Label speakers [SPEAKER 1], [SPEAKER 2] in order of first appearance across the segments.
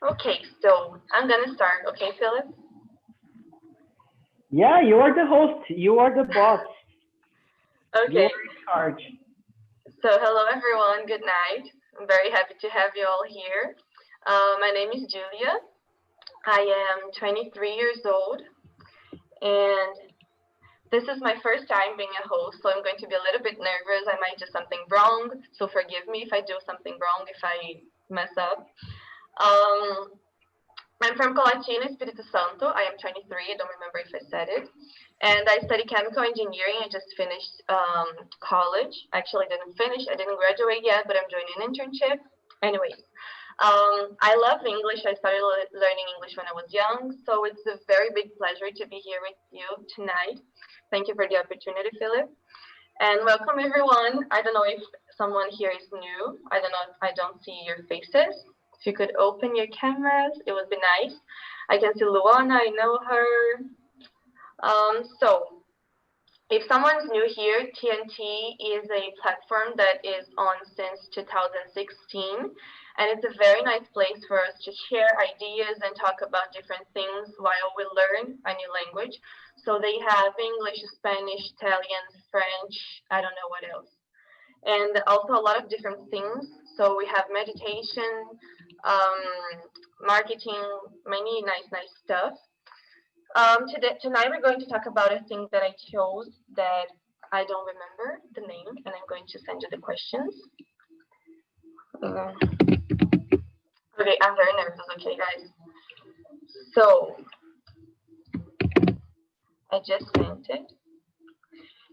[SPEAKER 1] Okay, so I'm gonna start. Okay, Philip?
[SPEAKER 2] Yeah, you are the host. You are the boss. You
[SPEAKER 1] Okay,
[SPEAKER 2] are in charge.
[SPEAKER 1] so hello everyone, good night. I'm very happy to have you all here. My name is Julia. I am 23 years old, and this is my first time being a host, so I'm going to be a little bit nervous. I might do something wrong, so forgive me if I do something wrong, if I mess up. Um, I'm from Colatina, Espírito Santo. I am 23. I don't remember if I said it. And I study chemical engineering. I just finished college. Actually, I didn't finish. I didn't graduate yet, but I'm doing an internship. Anyways, I love English. I started learning English when I was young. So it's a very big pleasure to be here with you tonight. Thank you for the opportunity, Philip. And welcome, everyone. I don't know if someone here is new. I don't know. I don't see your faces. If you could open your cameras, it would be nice. I can see Luana, I know her. So if someone's new here, TNT is a platform that is on since 2016, and it's a very nice place for us to share ideas and talk about different things while we learn a new language. So they have English, Spanish, Italian, French, I don't know what else. And also a lot of different things. So we have meditation, marketing, many nice stuff. Tonight we're going to talk about a thing that I chose that I don't remember the name, and I'm going to send you the questions. Okay, I'm very nervous, okay, guys. So, I just sent it.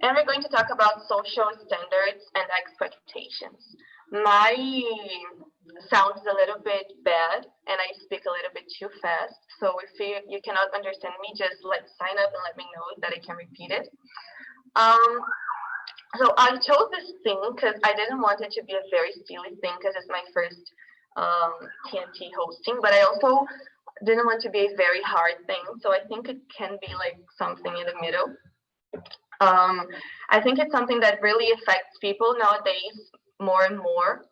[SPEAKER 1] And we're going to talk about social standards and expectations. My sound is a little bit bad and I speak a little bit too fast. So if you cannot understand me, just sign up and let me know that I can repeat it. So I chose this thing because I didn't want it to be a very silly thing because it's my first TNT hosting, but I also didn't want to be a very hard thing. So I think it can be like something in the middle. I think it's something that really affects people nowadays more and more.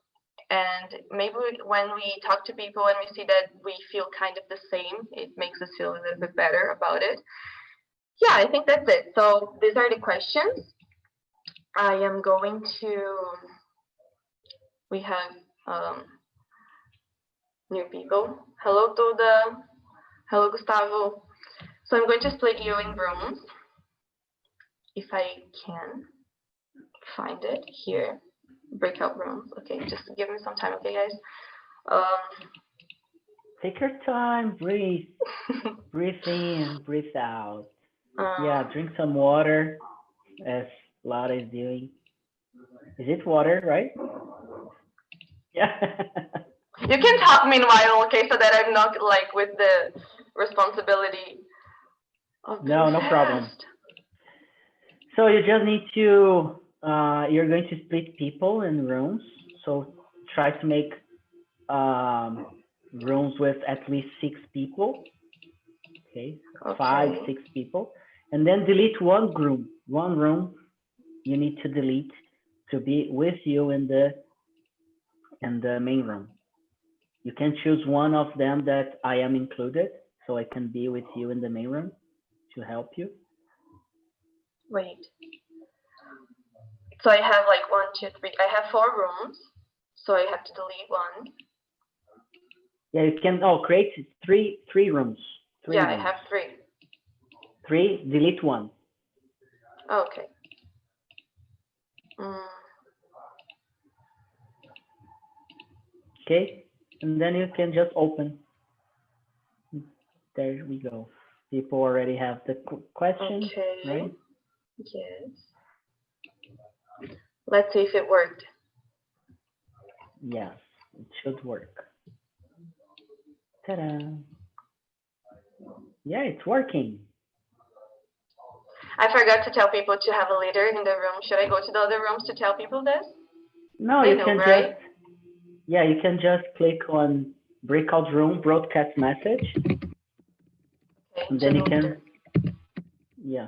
[SPEAKER 1] And maybe when we talk to people and we see that we feel kind of the same, it makes us feel a little bit better about it. Yeah, I think that's it. So these are the questions. I am going to, we have new people. Hello, Duda. Hello, Gustavo. So I'm going to split you in rooms. If I can find it here, breakout rooms. Okay, just give me some time, okay, guys?
[SPEAKER 2] Take your time, breathe. Breathe in, breathe out. Yeah, drink some water, as Vlada is doing. Is it water, right? Yeah.
[SPEAKER 1] You can talk meanwhile, okay, so that I'm not with the responsibility of being
[SPEAKER 2] No problem. So you just need to, you're going to split people in rooms. So try to make rooms with at least 6 people. Okay, 5, 6 people. And then delete one room you need to delete to be with you in the main room. You can choose one of them that I am included, so I can be with you in the main room to help you.
[SPEAKER 1] Wait. So I have 1, 2, 3. I have 4 rooms, so I have to delete one.
[SPEAKER 2] Yeah, you can create three rooms. Three
[SPEAKER 1] rooms.
[SPEAKER 2] I
[SPEAKER 1] have 3.
[SPEAKER 2] 3, delete one.
[SPEAKER 1] Okay.
[SPEAKER 2] Okay, and then you can just open. There we go. People already have the question, right?
[SPEAKER 1] Yes. Let's see if it worked.
[SPEAKER 2] Yes, it should work. Ta-da! Yeah, it's working.
[SPEAKER 1] I forgot to tell people to have a leader in the room. Should I go to the other rooms to tell people this?
[SPEAKER 2] No, you can just, yeah, you can just click on breakout room, broadcast message. Okay, and then you can, yeah.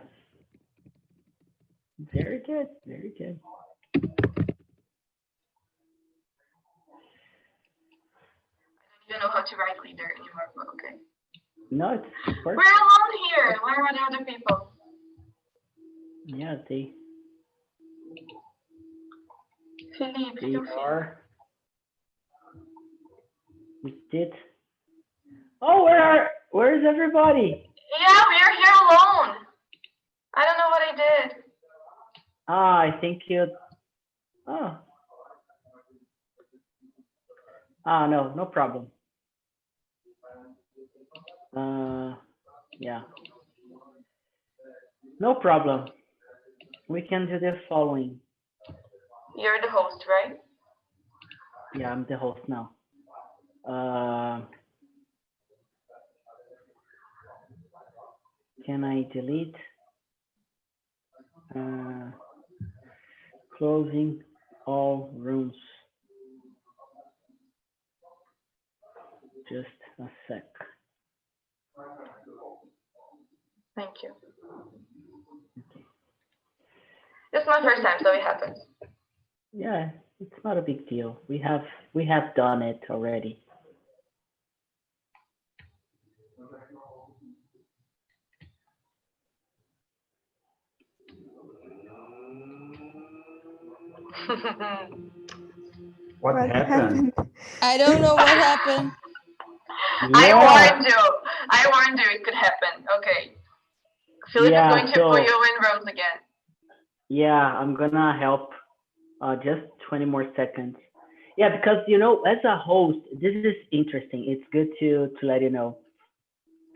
[SPEAKER 2] Very good, very good.
[SPEAKER 1] I don't know how to write leader anymore, but okay.
[SPEAKER 2] No, it's perfect.
[SPEAKER 1] We're alone here. Where are the other people?
[SPEAKER 2] Yeah, they
[SPEAKER 1] Felipe,
[SPEAKER 2] are. We did. Oh, where is everybody?
[SPEAKER 1] Yeah, we're here alone. I don't know what I did.
[SPEAKER 2] Ah, I think you. Oh. Ah, no, no problem. Yeah. No problem. We can do the following.
[SPEAKER 1] You're the host, right?
[SPEAKER 2] Yeah, I'm the host now. Can I delete? Closing all rooms. Just a sec.
[SPEAKER 1] Thank you. Okay. It's my first time, so it happens.
[SPEAKER 2] Yeah, it's not a big deal. We have done it already.
[SPEAKER 3] What happened?
[SPEAKER 4] I don't know what happened.
[SPEAKER 1] Yeah. I warned you it could happen. Okay. Philip is going to put you in rooms again.
[SPEAKER 2] Yeah, I'm gonna help. Just 20 more seconds. Yeah, because as a host, this is interesting. It's good to let you know.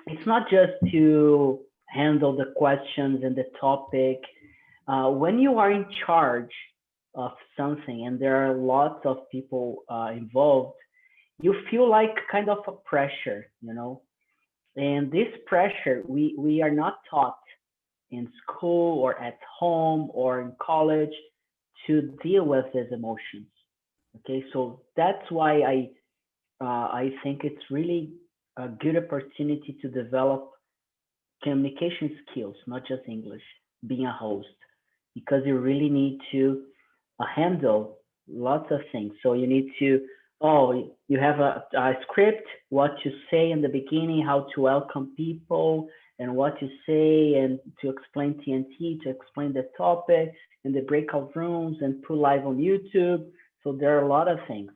[SPEAKER 2] It's not just to handle the questions and the topic. When you are in charge of something and there are lots of people involved, you feel like kind of a pressure, and this pressure we are not taught in school or at home or in college to deal with these emotions. Okay, so that's why I think it's really a good opportunity to develop communication skills, not just English, being a host, because you really need to handle lots of things. So you need to, you have a script, what to say in the beginning, how to welcome people, and what to say, and to explain TNT, to explain the topic, and the breakout rooms, and put live on YouTube. So there are a lot of things.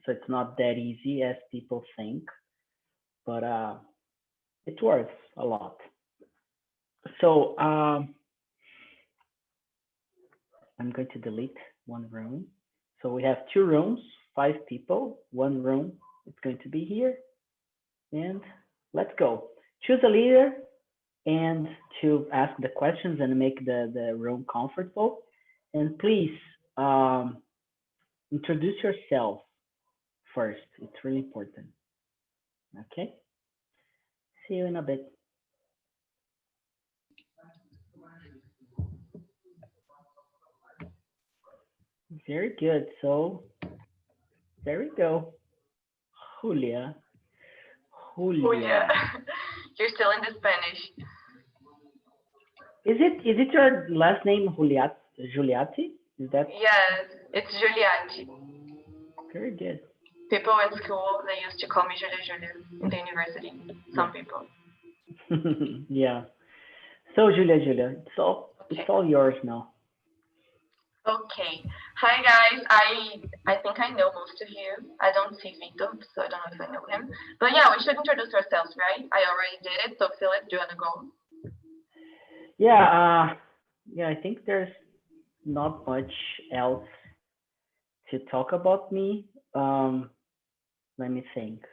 [SPEAKER 2] So it's not that easy as people think, but it works a lot. So I'm going to delete one room. So we have 2 rooms, 5 people, 1 room. It's going to be here. And let's go. Choose a leader and to ask the questions and make the room comfortable. And please introduce yourself first. It's really important. Okay. See you in a bit. Very good. So there we go. Julia.
[SPEAKER 1] Julia. You're still in the Spanish.
[SPEAKER 2] Is it your last name Giuliatti? Is that?
[SPEAKER 1] Yes, it's Giuliatti.
[SPEAKER 2] Very good.
[SPEAKER 1] People in school, they used to call me Julia in the university. Some people.
[SPEAKER 2] Yeah. So Julia, it's all yours now.
[SPEAKER 1] Okay. Hi guys. I think I know most of you. I don't see Victor, so I don't know if I know him. But yeah, we should introduce ourselves, right? I already did it. So Philip, do you wanna go?
[SPEAKER 2] Yeah. I think there's not much else to talk about me. Let me think.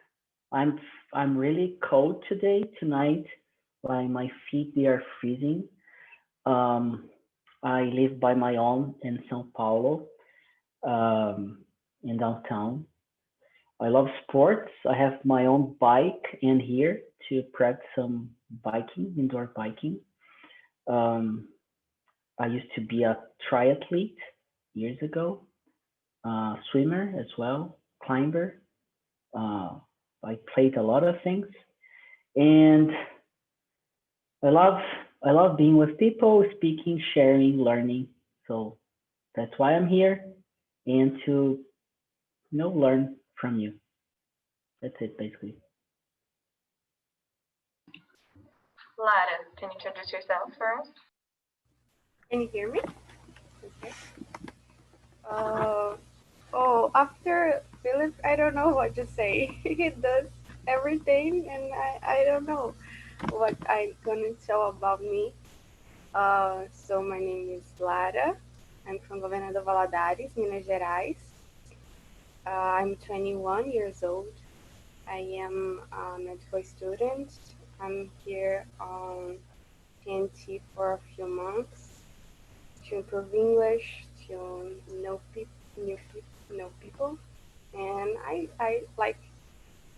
[SPEAKER 2] I'm really cold tonight. Like my feet, they are freezing. I live by my own in São Paulo, in downtown. I love sports. I have my own bike in here to practice some biking, indoor biking. I used to be a triathlete years ago, swimmer as well, climber. I played a lot of things, and I love being with people, speaking, sharing, learning. So that's why I'm here, and to learn from you. That's it, basically.
[SPEAKER 1] Vlada, can you introduce yourself for us?
[SPEAKER 5] Can you hear me? Okay. Oh, after Philip, I don't know what to say. He does everything, and I don't know what I'm gonna tell about me. So my name is Lara. I'm from Governador Valadares, Minas Gerais. I'm 21 years old. I am a medical student. I'm here on TNT for a few months to improve English, to know people. And I like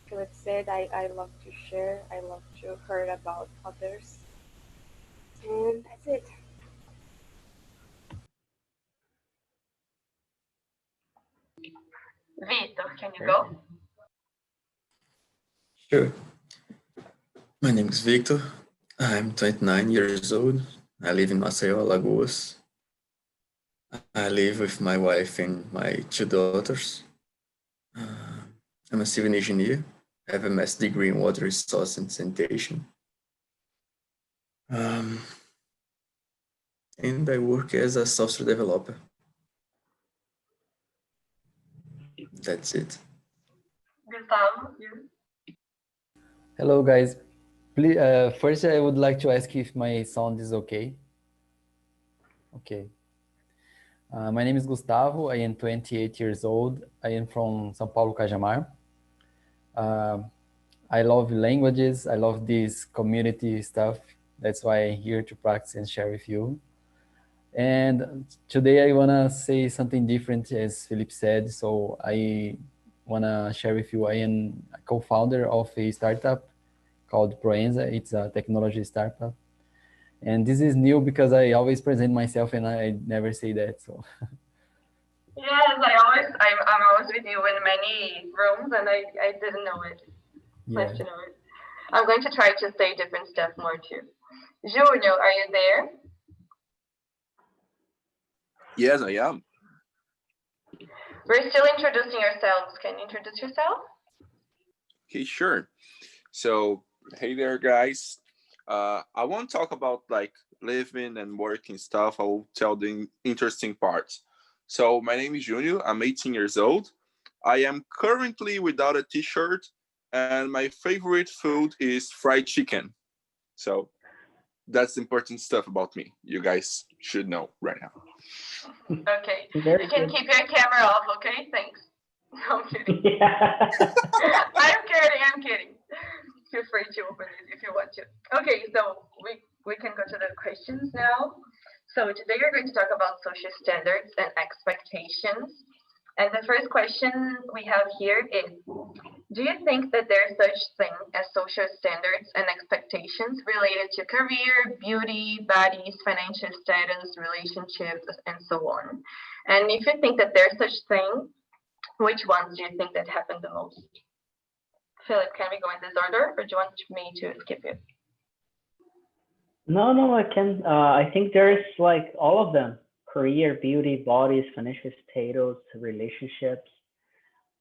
[SPEAKER 5] Philip said, I love to share, I love to hear about others. And that's it.
[SPEAKER 1] Victor, can you go?
[SPEAKER 6] Sure. My name is Victor. I'm 29 years old. I live in Maceió, Alagoas. I live with my wife and my two daughters. I'm a civil engineer. I have a master's degree in water resource and sanitation. And I work as a software developer. That's it.
[SPEAKER 1] Gustavo, you?
[SPEAKER 7] Hello, guys. Please, first, I would like to ask if my sound is okay. Okay. My name is Gustavo. I am 28 years old. I am from São Paulo, Cajamar. I love languages. I love this community stuff. That's why I'm here to practice and share with you. And today I want to say something different, as Philip said. So I want to share with you, I am a co-founder of a startup called Proenza. It's a technology startup. And this is new because I always present myself and I never say that. So
[SPEAKER 1] Yes, I'm always with you in many rooms, and I didn't know it.
[SPEAKER 7] yeah.
[SPEAKER 1] Nice to know it. I'm going to try to say different stuff more too. Junior, are you there?
[SPEAKER 8] Yes, I am.
[SPEAKER 1] We're still introducing ourselves. Can you introduce yourself?
[SPEAKER 8] Okay, sure. So, hey there, guys. I won't talk about like living and working stuff. I will tell the interesting parts. So, my name is Junior. I'm 18 years old. I am currently without a t-shirt, and my favorite food is fried chicken. So, that's the important stuff about me. You guys should know right now.
[SPEAKER 1] Okay.
[SPEAKER 2] Very
[SPEAKER 1] You can
[SPEAKER 2] good.
[SPEAKER 1] keep your camera off, okay? Thanks. No, I'm kidding.
[SPEAKER 2] Yeah.
[SPEAKER 1] I'm kidding. Feel free to open it if you want to. Okay, so we can go to the questions now. So today we're going to talk about social standards and expectations. And the first question we have here is, do you think that there's such thing as social standards and expectations related to career, beauty, bodies, financial status, relationships, and so on? And if you think that there's such thing, which ones do you think that happen the most? Philip, can we go in this order, or do you want me to skip it?
[SPEAKER 2] No, I can. I think there's like all of them: career, beauty, bodies, financial status, relationships.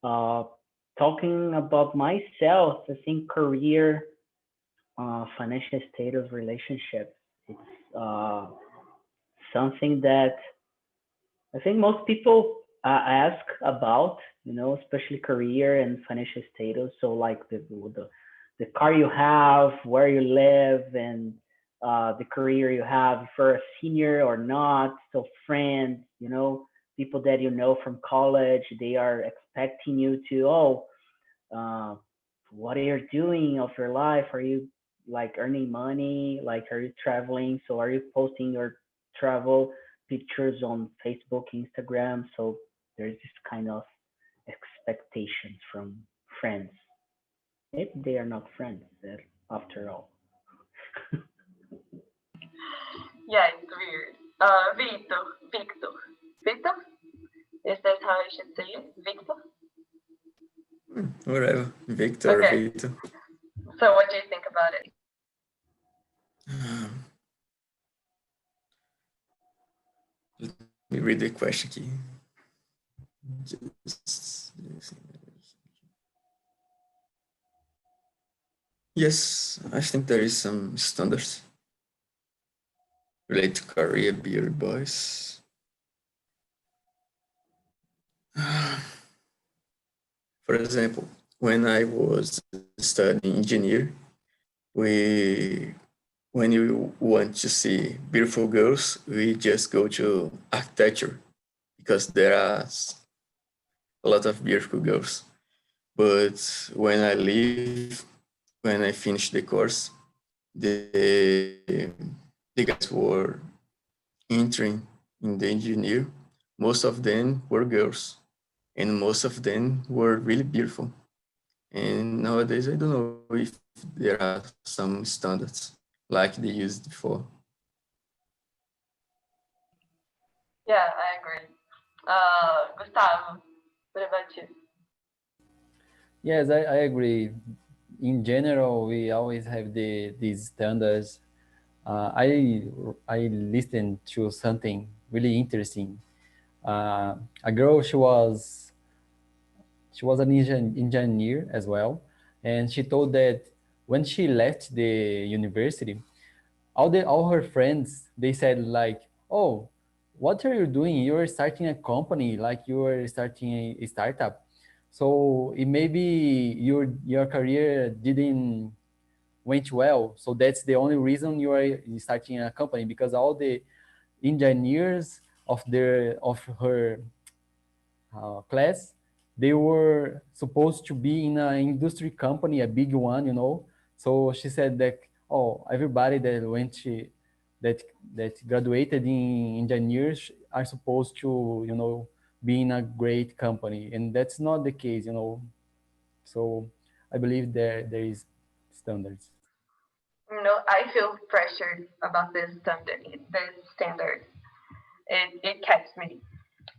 [SPEAKER 2] Talking about myself, I think career, financial status, relationships. It's something that I think most people ask about, especially career and financial status. So like the car you have, where you live, and the career you have, if you're a senior or not. So friends, people that you know from college, they are expecting you to, what are you doing of your life? Are you like earning money? Like, are you traveling? So are you posting your travel pictures on Facebook, Instagram? So there's this kind of expectations from friends. Maybe they are not friends after all.
[SPEAKER 1] Yeah, it's weird. Victor? Is that how I should say it? Victor?
[SPEAKER 6] Whatever. Victor,
[SPEAKER 1] Okay.
[SPEAKER 6] Victor.
[SPEAKER 1] So what do you think about it?
[SPEAKER 6] Let me read the question aqui. Yes, I think there is some standards related to career beer boys. For example, when I was studying engineer, we when you want to see beautiful girls, we just go to architecture because there are a lot of beautiful girls. But when I finished the course, the the guys were entering in the engineer. Most of them were girls, and most of them were really beautiful. And nowadays, I don't know if there are some standards like they used before.
[SPEAKER 1] Yeah, I agree. Gustavo, what about you?
[SPEAKER 7] Yes, I agree. In general, we always have these standards. I listened to something really interesting. A girl, she was an engineer as well, and she told that when she left the university, all her friends, they said like, oh, what are you doing? You're starting a company, like you're starting a startup. So it maybe your career didn't went well, so that's the only reason you are starting a company, because all the engineers of her class, they were supposed to be in an industry company, a big one. So she said that, oh, everybody that that graduated in engineers are supposed to, be in a great company, and that's not the case. So I believe there is standards.
[SPEAKER 1] I feel pressured about this standard. It catches me.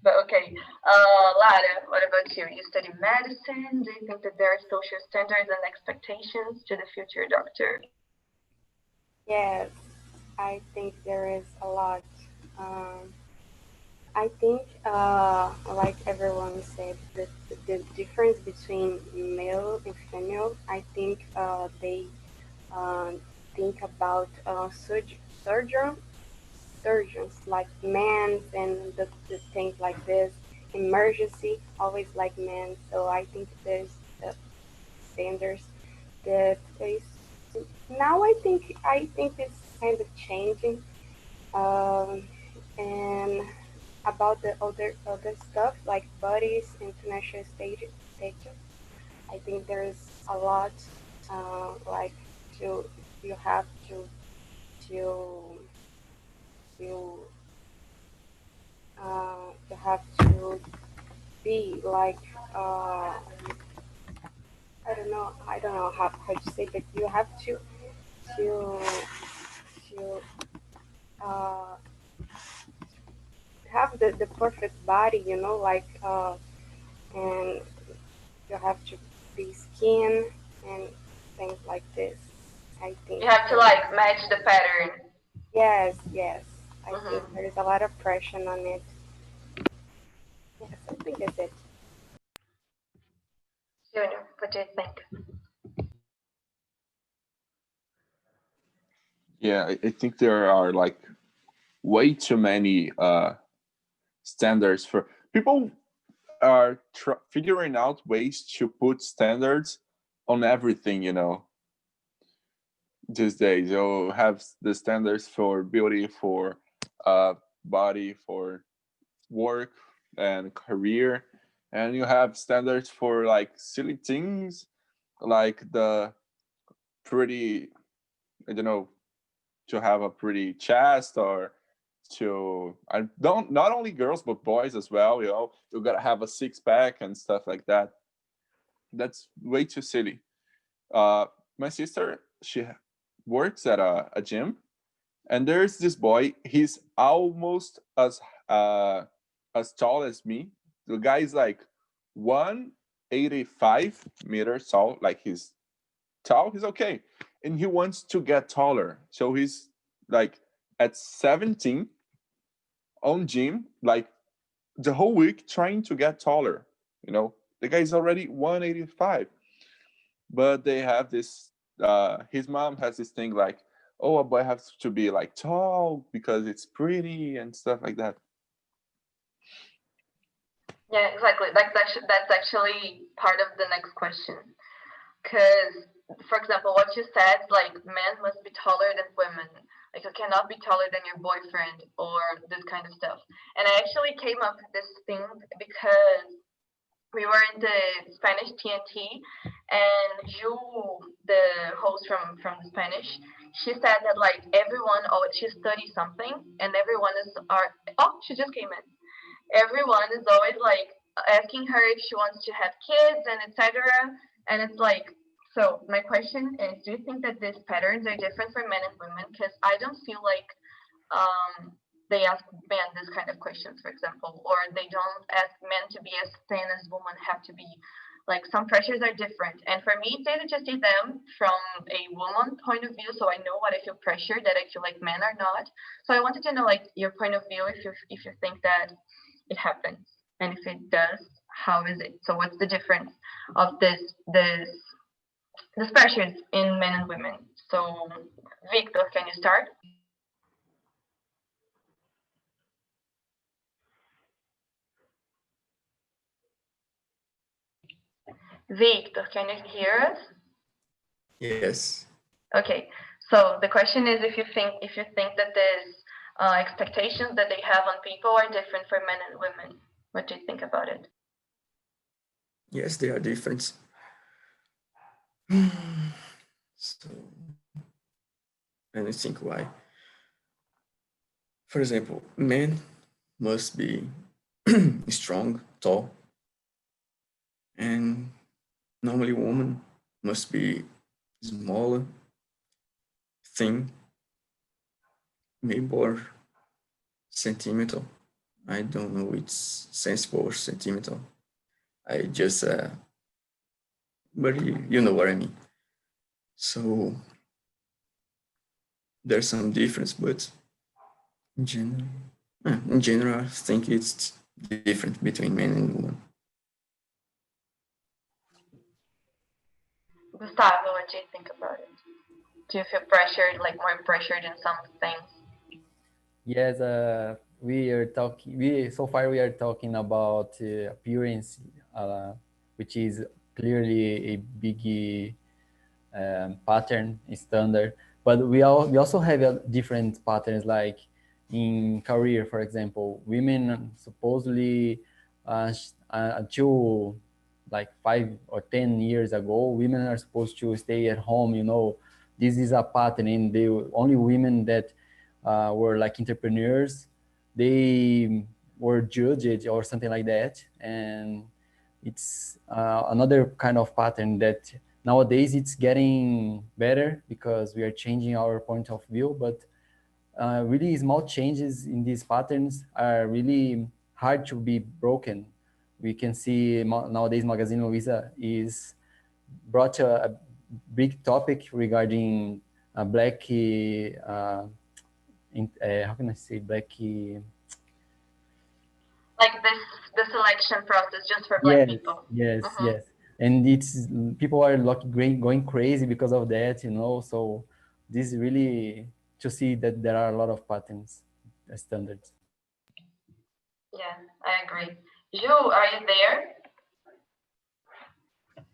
[SPEAKER 1] But okay, Lara, what about you? You study medicine. Do you think that there are social standards and expectations to the future doctor?
[SPEAKER 5] Yes, I think there is a lot. Um, I think, like everyone said, the difference between male and female, I think they uh, think about surgeons like men and the things like this. Emergency, always like men. So I think there's the standards that is now. I think it's kind of changing. Um, and about the other stuff like bodies, international stages. I think there's a lot like to you have to to you have to be like I don't know how to say, but you have to to uh, have the perfect body, like and you have to be skin and things like this. I think
[SPEAKER 1] You have to
[SPEAKER 5] that,
[SPEAKER 1] like match the pattern.
[SPEAKER 5] yes, I think
[SPEAKER 1] Mm-hmm.
[SPEAKER 5] there is a lot of pressure on it. Yes, I think that's it.
[SPEAKER 1] Junior, what do you think?
[SPEAKER 8] Yeah, I think there are like way too many standards for people are figuring out ways to put standards on everything, these days. You'll have the standards for beauty, for uh, body, for work and career, and you have standards for like silly things like the pretty, I don't know, to have a pretty chest, or to I don't not only girls but boys as well. You gotta have a six pack and stuff like that. That's way too silly. Uh, my sister, she works at a gym, and there's this boy. He's almost as tall as me. The guy's like 185 meters tall. Like he's tall, he's okay, and he wants to get taller. So he's like at 17 on gym, like the whole week trying to get taller. The guy's already 185, but they have this his mom has this thing like, oh, a boy has to be like tall because it's pretty and stuff like that.
[SPEAKER 1] Yeah, exactly. That's actually part of the next question. Because, for example, what you said, like, men must be taller than women. Like, you cannot be taller than your boyfriend or this kind of stuff. And I actually came up with this thing because we were in the Spanish TNT, and Ju, the host from the Spanish, she said that, like, everyone, she studies something, and everyone she just came in. Everyone is always, like, asking her if she wants to have kids and etc. And it's like, so my question is, do you think that these patterns are different for men and women? Because I don't feel like they ask men this kind of questions, for example, or they don't ask men to be as thin as women have to be. Like, some pressures are different. And for me, they just see them from a woman point of view, so I know what I feel pressured that I feel like men are not. So I wanted to know, like, your point of view, if you think that it happens, and if it does, how is it? So what's the difference of these pressures in men and women? So Victor, can you start? Victor, can you hear us?
[SPEAKER 6] Yes.
[SPEAKER 1] Okay. So the question is, if you think that these expectations that they have on people are different for men and women. What do you think about it?
[SPEAKER 6] Yes, they are different. So, let me think why. For example, men must be strong, tall, and normally women must be smaller, thin, maybe more sentimental. I don't know which sensible or sentimental. I just, but you know what I mean. So there's some difference, but in general, I think it's different between men and women.
[SPEAKER 1] Gustavo, what do you think about it? Do you feel pressured, like more pressured in some things?
[SPEAKER 7] Yes, we are talking. So far we are talking about appearance, which is clearly a big pattern standard. But we also have different patterns, like in career, for example. Women supposedly until like 5 or 10 years ago, women are supposed to stay at home. This is a pattern, and the only women that were like entrepreneurs, they were judged or something like that. And it's another kind of pattern that nowadays it's getting better because we are changing our point of view, but really small changes in these patterns are really hard to be broken. We can see nowadays Magazine Luiza is brought a big topic regarding black how can I say black
[SPEAKER 1] like the selection process just for black people.
[SPEAKER 7] Yes. And people are like going crazy because of that, so this is really to see that there are a lot of patterns, standards.
[SPEAKER 1] Yeah, I agree. Ju, are you there?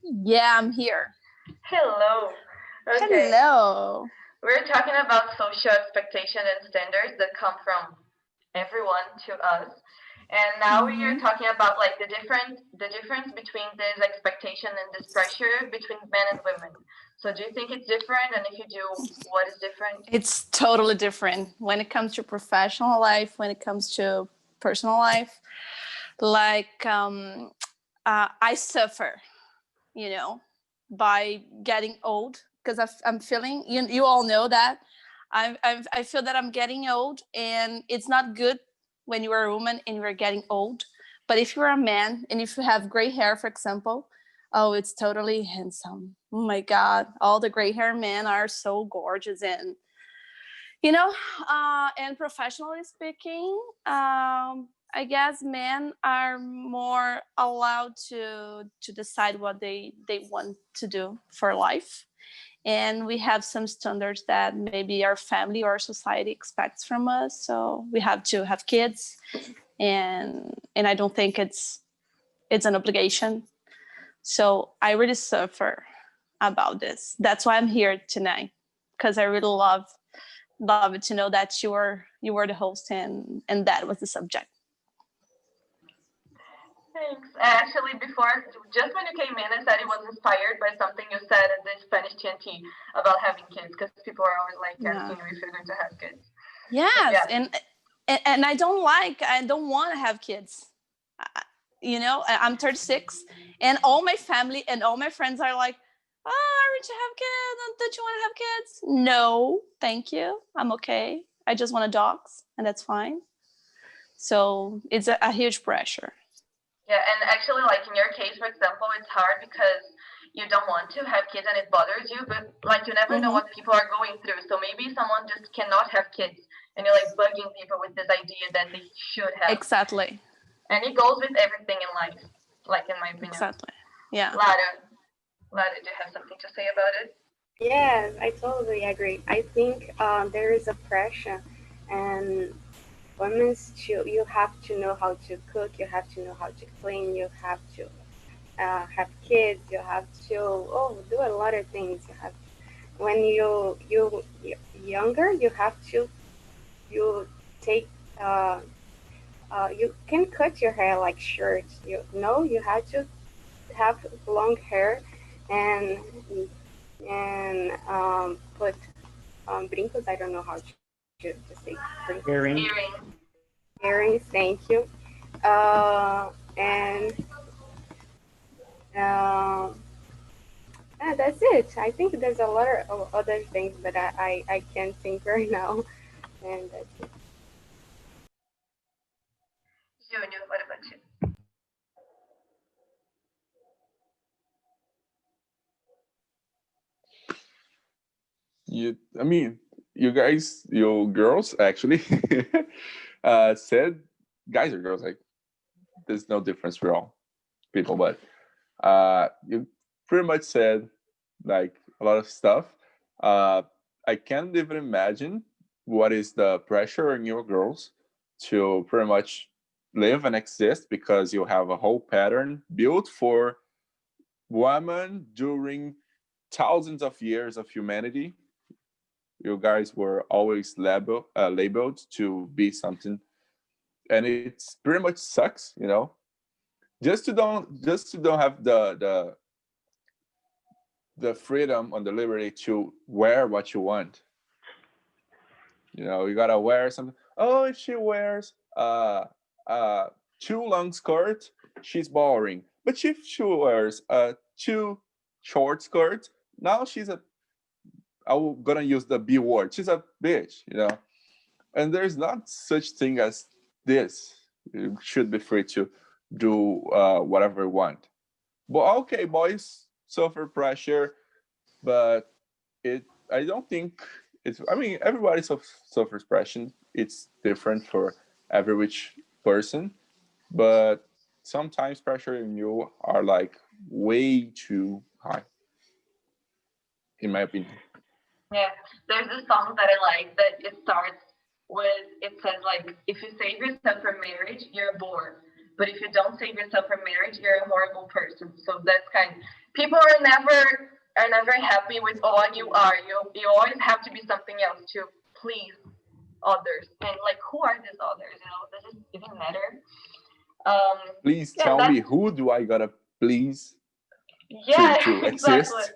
[SPEAKER 4] Yeah, I'm here.
[SPEAKER 1] Hello. Okay.
[SPEAKER 4] Hello.
[SPEAKER 1] We're talking about social expectation and standards that come from everyone to us. And now we are talking about, like, the difference between this expectation and this pressure between men and women. So do you think it's different? And if you do, what is different?
[SPEAKER 4] It's totally different when it comes to professional life, when it comes to personal life. Like, I suffer, by getting old, because I'm feeling, you all know that I feel that I'm getting old, and it's not good when you are a woman and you're getting old. But if you're a man and if you have gray hair, for example, oh, it's totally handsome. Oh my God, all the gray hair men are so gorgeous. And and professionally speaking, I guess men are more allowed to decide what they want to do for life. and we have some standards that maybe our family or society expects from us. So we have to have kids, and I don't think it's an obligation. So I really suffer about this. That's why I'm here tonight, because I really love it to know that you were the host, and that was the subject.
[SPEAKER 1] Thanks. Actually, before, just when you came in, I said it was inspired by something you said at the Spanish TNT about having kids, because people are always like asking you if you're going to have kids.
[SPEAKER 4] Yes, yeah. and I don't want to have kids. You know, I'm 36, and all my family and all my friends are like, "Oh, aren't you have kids? Don't you want to have kids?" No, thank you. I'm okay. I just want dogs, and that's fine. So it's a huge pressure.
[SPEAKER 1] Yeah, and actually, like in your case, for example, it's hard because you don't want to have kids and it bothers you, but like you never know what people are going through. So maybe someone just cannot have kids, and you're like bugging people with this idea that they should have.
[SPEAKER 4] Exactly.
[SPEAKER 1] And it goes with everything in life, like in my opinion.
[SPEAKER 4] Exactly. Yeah.
[SPEAKER 1] Vlada, do you have something to say about it?
[SPEAKER 5] Yes, I totally agree. I think there is a pressure, and you have to know how to cook, you have to know how to clean, you have to have kids, you have to do a lot of things. You have, when you younger, you have to take you can cut your hair like short. You have to have long hair and put brincos. I don't know how to say brincos. Earrings, thank you. And that's it. I think there's a lot of other things, but I can't think right now. And that's it.
[SPEAKER 1] Junior, what about you?
[SPEAKER 8] You guys, you girls actually said, guys or girls, like there's no difference for all people, but you pretty much said like a lot of stuff. I can't even imagine what is the pressure on your girls to pretty much live and exist, because you have a whole pattern built for women during thousands of years of humanity. You guys were always labeled to be something, and it's pretty much sucks, you know. Just to don't have the freedom and the liberty to wear what you want. You know, you gotta wear something. Oh, if she wears too long skirt, she's boring. But if she wears a too short skirt, now she's I'm gonna use the B word. She's a bitch, you know. And there's not such thing as this. You should be free to do whatever you want. But okay, boys suffer pressure, but I don't think it's. I mean, everybody suffers pressure. It's different for every which person, but sometimes pressure in you are like way too high, in my opinion.
[SPEAKER 1] Yeah, there's a song that I like that it starts with, it says like, if you save yourself for marriage, you're bored. But if you don't save yourself for marriage, you're a horrible person. So that's people are never happy with what you are. You always have to be something else to please others. And like, who are these others? You know, does it even matter?
[SPEAKER 8] Please tell me, who do I gotta please?
[SPEAKER 1] Yeah,
[SPEAKER 8] to
[SPEAKER 1] exactly.
[SPEAKER 8] exist?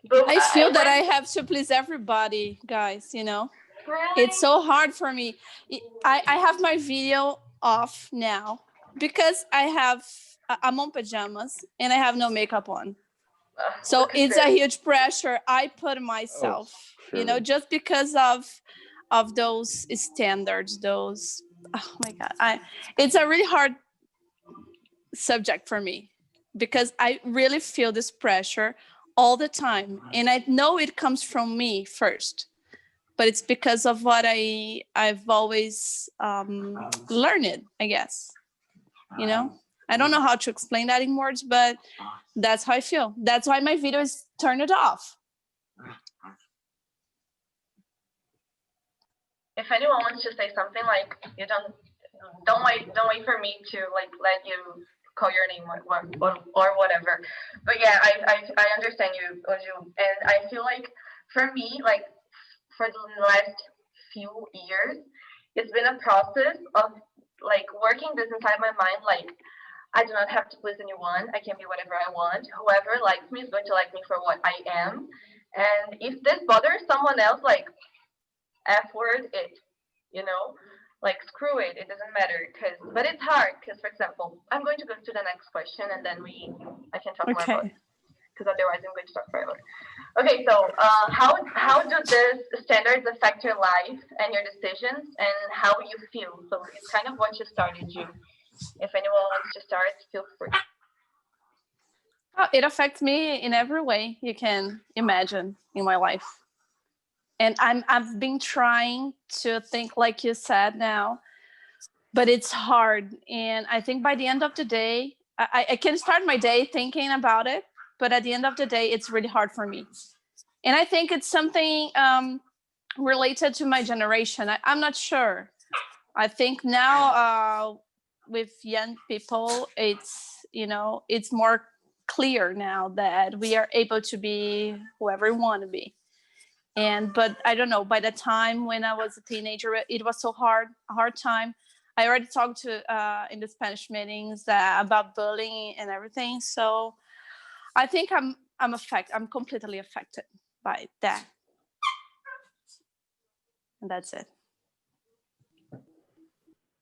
[SPEAKER 1] But
[SPEAKER 4] I feel that I have to please everybody, guys, you know.
[SPEAKER 1] Really?
[SPEAKER 4] It's so hard for me. I have my video off now because I'm on pajamas and I have no makeup on. So it's a huge pressure I put on myself, you know, just because of those standards, those, oh my God. It's a really hard subject for me because I really feel this pressure all the time. And I know it comes from me first, but it's because of what I've always learned, I guess. You know, I don't know how to explain that in words, but that's how I feel. That's why my video is turned off.
[SPEAKER 1] If anyone wants to say something, like, you don't wait for me to like let you call your name or whatever. But yeah, I understand you, Oju, and I feel like for me, like for the last few years, it's been a process of like working this inside my mind, like I do not have to please anyone. I can be whatever I want. Whoever likes me is going to like me for what I am. And if this bothers someone else, like F word it, you know, like screw it. It doesn't matter. But it's hard. Cause for example, I'm going to go to the next question, and then I can talk more about it. Because otherwise, I'm going to talk forever. Okay, so how do these standards affect your life and your decisions and how you feel? So it's kind of what you started, you. If anyone wants to start, feel free.
[SPEAKER 4] Oh, it affects me in every way you can imagine in my life. And I've been trying to think like you said now, but it's hard. And I think by the end of the day, I can start my day thinking about it, but at the end of the day, it's really hard for me. And I think it's something related to my generation. I'm not sure. I think now with young people, it's more clear now that we are able to be whoever we want to be. But I don't know, by the time when I was a teenager, it was so a hard time. I already talked to in the Spanish meetings about bullying and everything. So I think I'm completely affected by that. And that's it.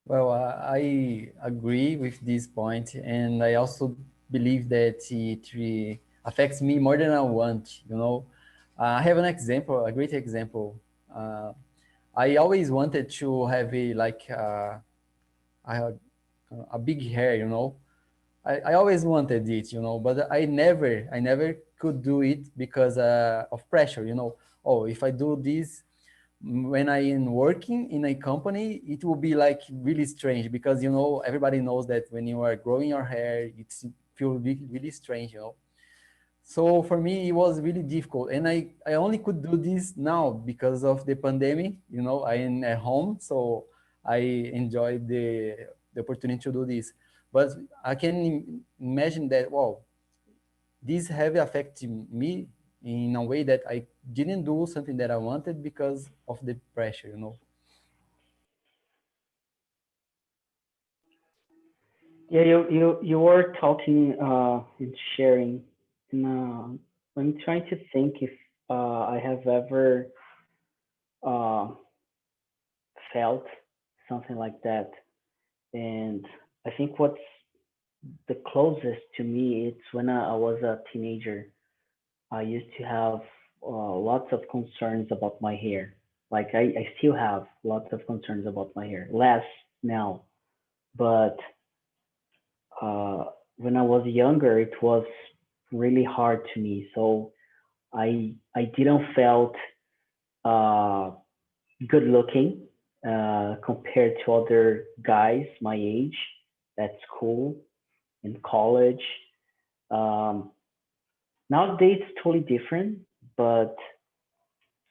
[SPEAKER 7] Well, I agree with this point, and I also believe that it affects me more than I want. I have an example, a great example. I always wanted to have a big hair. I always wanted it, but I never could do it because of pressure. Oh, if I do this when I am working in a company, it will be like really strange because everybody knows that when you are growing your hair, it feels really, really strange. So for me, it was really difficult, and I only could do this now because of the pandemic. I am at home, so I enjoyed the opportunity to do this. But I can imagine that, wow, this have affected me in a way that I didn't do something that I wanted because of the pressure.
[SPEAKER 2] Yeah, you were talking and sharing, and I'm trying to think if I have ever uh, felt something like that. And I think what's the closest to me, it's when I was a teenager. I used to have lots of concerns about my hair. Like I still have lots of concerns about my hair. Less now, but uh, when I was younger, it was really hard to me. So I didn't felt uh, good looking compared to other guys my age at school, in college. Um, Nowadays, it's totally different, but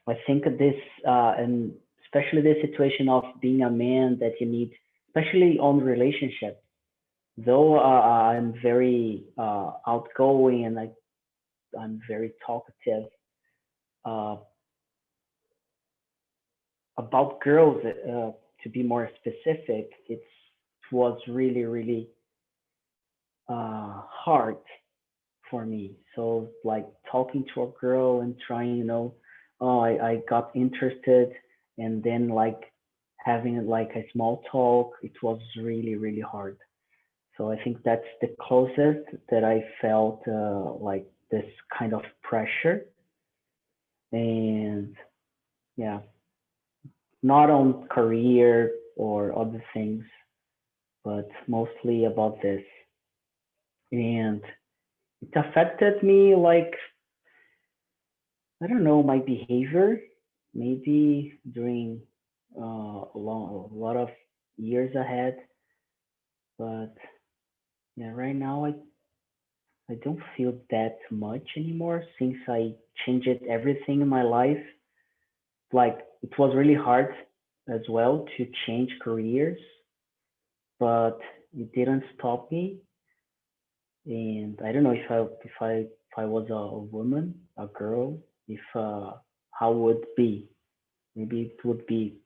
[SPEAKER 2] I think this, and especially the situation of being a man that you need, especially on relationship. Though I'm very outgoing and I'm very talkative uh, about girls, to be more specific, it was really, really hard for me. So like talking to a girl and trying, oh, I got interested, and then like having like a small talk, it was really, really hard. So I think that's the closest that I felt like this kind of pressure. And yeah, not on career or other things, but mostly about this. And it affected me like, I don't know, my behavior, maybe during a lot of years ahead. But yeah, right now I don't feel that much anymore since I changed everything in my life. Like it was really hard as well to change careers, but it didn't stop me. And I don't know if I was a woman, a girl, if how would it be? Maybe it would be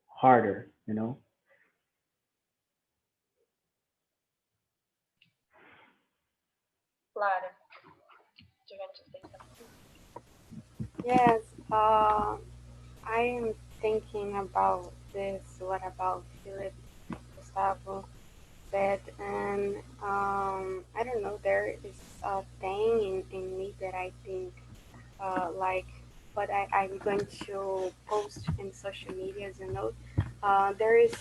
[SPEAKER 2] harder, you know?
[SPEAKER 1] Vlada, do you want to say something?
[SPEAKER 5] Yes, I am thinking about this. What about Philip, Gustavo said? And I don't know, there is a thing in me that I think like what I'm going to post in social medias, you know. There is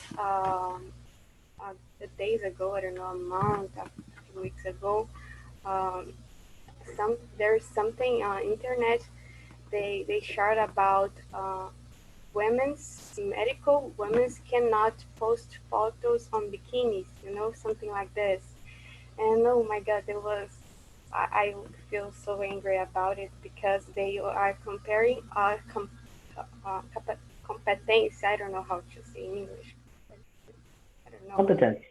[SPEAKER 5] days ago, I don't know, a month, a few weeks ago, um, there's something on internet they shared about women's cannot post photos on bikinis, you know, something like this. And oh my God, I feel so angry about it because they are comparing competence. I don't know how to say in English. I don't know.
[SPEAKER 2] Competence.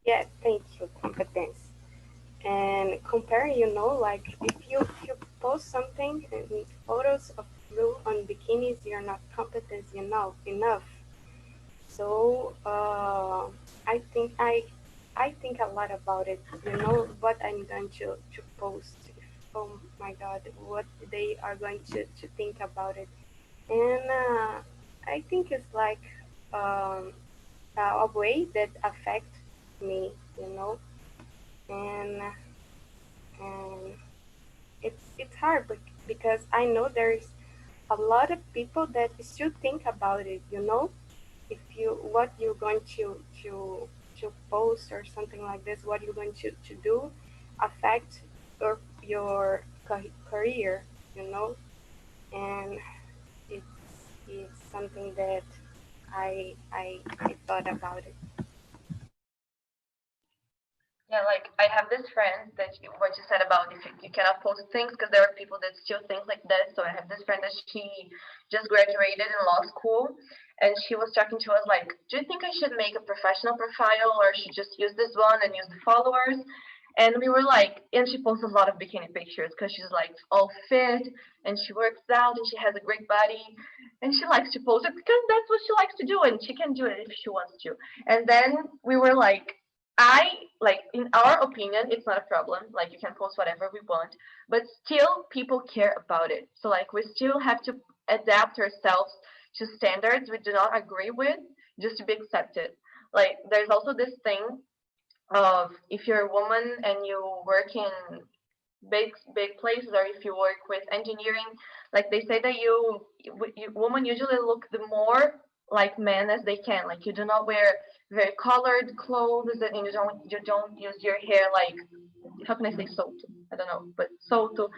[SPEAKER 5] Yeah, thank you, competence. And comparing, you know, like if you post something and photos of you on bikinis, you're not competent enough. So I think a lot about it. You know what I'm going to post. Oh my God, what they are going to think about it. And I think it's like um, a way that affect me. You know, and and it's hard because I know there's a lot of people that still think about it. You know, if you what you're going to post or something like this, what you're going to do affect your career. You know, and it's it's something that I thought about it.
[SPEAKER 1] Yeah, like I have this friend that what you said about if you cannot post things because there are people that still think like that. So I have this friend that she just graduated in law school, and she was talking to us like, "Do you think I should make a professional profile or should just use this one and use the followers?" And we were like, and she posts a lot of bikini pictures because she's like all fit and she works out and she has a great body and she likes to post it because that's what she likes to do and she can do it if she wants to. And then we were like, I like in our opinion, it's not a problem. Like you can post whatever we want, but still people care about it. So like we still have to adapt ourselves to standards we do not agree with just to be accepted. Like there's also this thing of if you're a woman and you work in big places or if you work with engineering, like they say that women usually look the more like men as they can. Like you do not wear very colored clothes and you don't use your hair like, how can I say, soto? I don't know, but soto,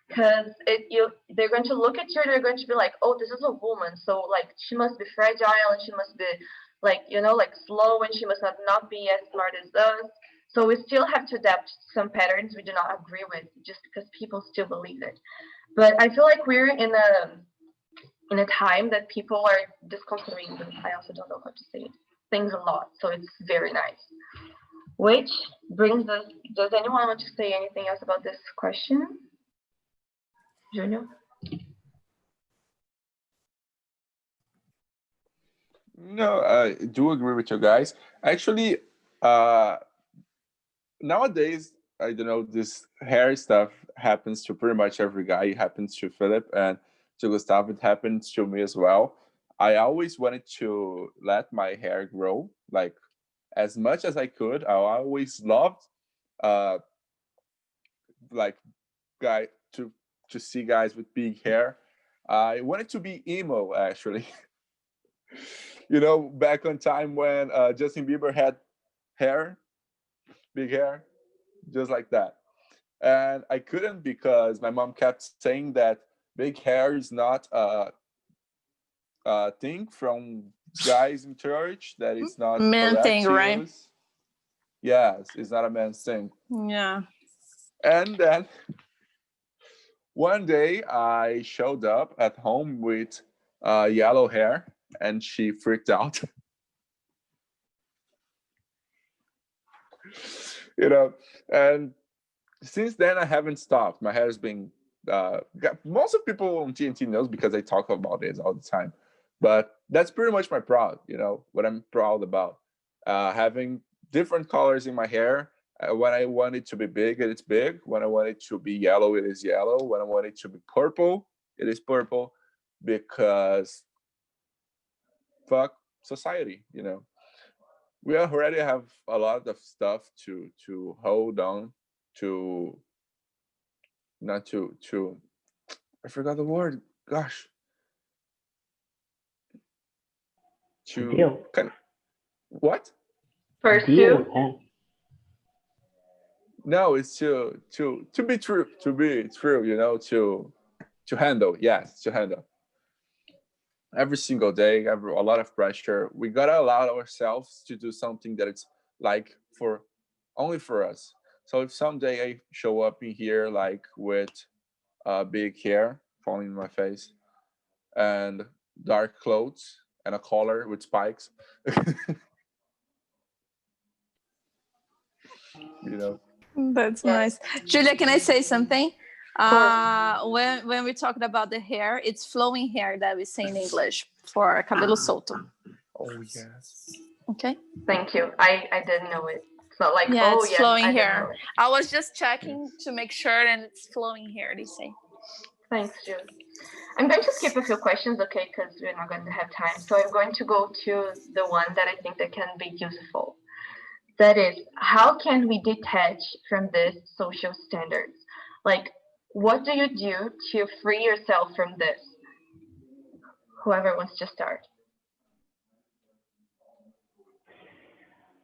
[SPEAKER 1] because they're going to look at you, they're going to be like, oh, this is a woman, so like she must be fragile and she must be like, like slow and she must not be as smart as us. So we still have to adapt some patterns we do not agree with just because people still believe it. But I feel like we're in a time that people are disconsidering, I also don't know how to say it, things a lot. So it's very nice. Which brings us, does anyone want to say anything else about this question? Junior?
[SPEAKER 8] No, I do agree with you guys. Actually, nowadays, I don't know, this hair stuff happens to pretty much every guy. It happens to Philip and to Gustavo. It happens to me as well. I always wanted to let my hair grow like as much as I could. I always loved uh like guy to see guys with big hair. I wanted to be emo actually. Back on time when Justin Bieber had hair, big hair, just like that. And I couldn't because my mom kept saying that big hair is not a thing from guys in church, that it's not
[SPEAKER 4] Man
[SPEAKER 8] correct
[SPEAKER 4] thing,
[SPEAKER 8] to
[SPEAKER 4] right?
[SPEAKER 8] use. Yes, it's not a man's thing.
[SPEAKER 4] Yeah.
[SPEAKER 8] And then one day I showed up at home with yellow hair, and she freaked out. You know, and since then I haven't stopped. My hair has been most of people on TNT knows because I talk about it all the time. But that's pretty much my proud, you know, what I'm proud about. Having different colors in my hair. When I want it to be big, it's big. When I want it to be yellow, it is yellow. When I want it to be purple, it is purple. Because fuck society, you know. We already have a lot of stuff to hold on to, not to I forgot the word. Gosh, to
[SPEAKER 2] Deal.
[SPEAKER 8] kind of, what?
[SPEAKER 1] Pursue.
[SPEAKER 2] Deal.
[SPEAKER 8] No, it's to be true, to be true. You know, to handle. Yes, to handle. Every single day, a lot of pressure. We gotta allow ourselves to do something that it's like for only for us. So if someday I show up in here like with big hair falling in my face and dark clothes and a collar with spikes, you know.
[SPEAKER 4] That's
[SPEAKER 1] Yes,
[SPEAKER 4] nice. Julia, can I say something?
[SPEAKER 1] of course.
[SPEAKER 4] When we're talking about the hair, it's flowing hair that we say in English for cabelo solto.
[SPEAKER 8] Oh yes.
[SPEAKER 4] Okay.
[SPEAKER 1] Thank you. I didn't know it. It's not like,
[SPEAKER 4] Yeah,
[SPEAKER 1] oh
[SPEAKER 4] it's
[SPEAKER 1] yes,
[SPEAKER 4] flowing
[SPEAKER 1] I didn't know
[SPEAKER 4] hair.
[SPEAKER 1] it.
[SPEAKER 4] I was just checking to make sure, and it's flowing hair. They say.
[SPEAKER 1] Thanks, Jude. I'm going to skip a few questions, okay, because we're not going to have time. So I'm going to go to the one that I think that can be useful. That is, how can we detach from this social standards? Like, what do you do to free yourself from this? Whoever wants to start.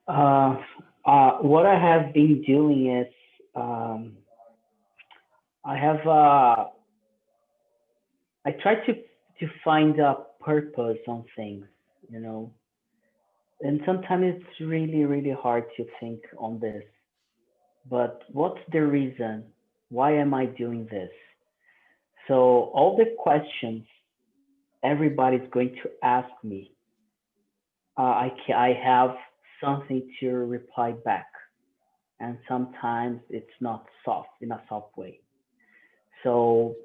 [SPEAKER 2] What I have been doing is I have I try to find a purpose on things, you know, and sometimes it's really hard to think on this. But what's the reason? Why am I doing this? So all the questions everybody's going to ask me, I have something to reply back, and sometimes it's not soft in a soft way. So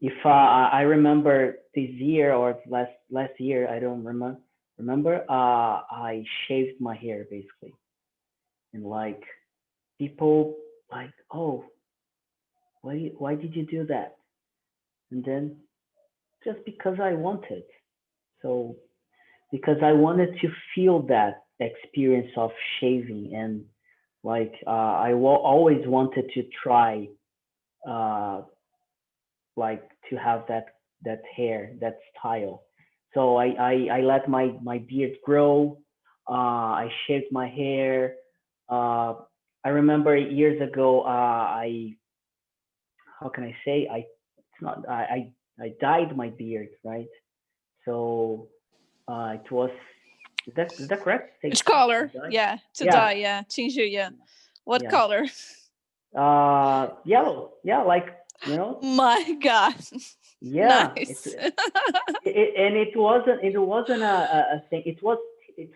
[SPEAKER 2] if I remember this year or last year, I don't remember. I shaved my hair basically, and like people like, oh, why did you do that? And then just because I wanted. So because I wanted to feel that experience of shaving, and like always wanted to try uh, like to have that hair, that style. So I let my beard grow. I shaved my hair. Uh, I remember years ago. I How can I say? It's not I dyed my beard, right? So it was is that correct?
[SPEAKER 4] Which color?
[SPEAKER 2] Dye?
[SPEAKER 4] Yeah, to
[SPEAKER 2] Yeah,
[SPEAKER 4] dye. Yeah, Chinju. Yeah. What
[SPEAKER 2] yeah.
[SPEAKER 4] color?
[SPEAKER 2] Yellow. Yeah, like you know.
[SPEAKER 4] My God.
[SPEAKER 2] Yeah,
[SPEAKER 4] Nice.
[SPEAKER 2] and it wasn't a thing. It